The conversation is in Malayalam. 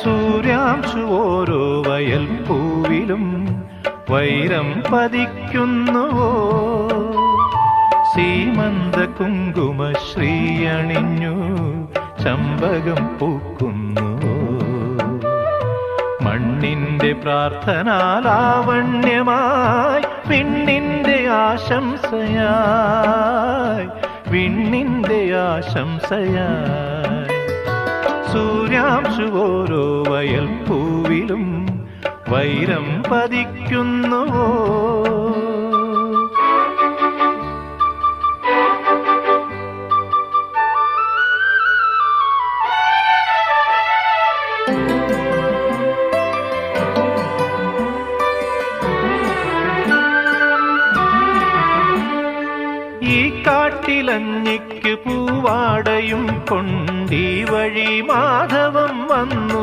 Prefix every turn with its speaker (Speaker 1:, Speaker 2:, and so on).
Speaker 1: സൂര്യാംശു ഓരോ വയൽ പൂവിലും വൈരം പതിക്കുന്നുവോ? സീമന്ത കുങ്കുമ ശ്രീയണിഞ്ഞു ചമ്പകം പൂക്കുന്നുവോ? മണ്ണിന്റെ പ്രാർത്ഥനാലാവണ്യമായി വിണ്ണിന്റെ ആശംസയായി, വിണ്ണിന്റെ ആശംസയായി. സൂര്യാംശു ഓരോ വയൽ പൂവിലും വൈരം പതിക്കുന്നുവോ? ഈ കാട്ടിലഞ്ഞിക്ക് പൂവാടയും കൊണ്ടീ വഴി മാധവം വന്നു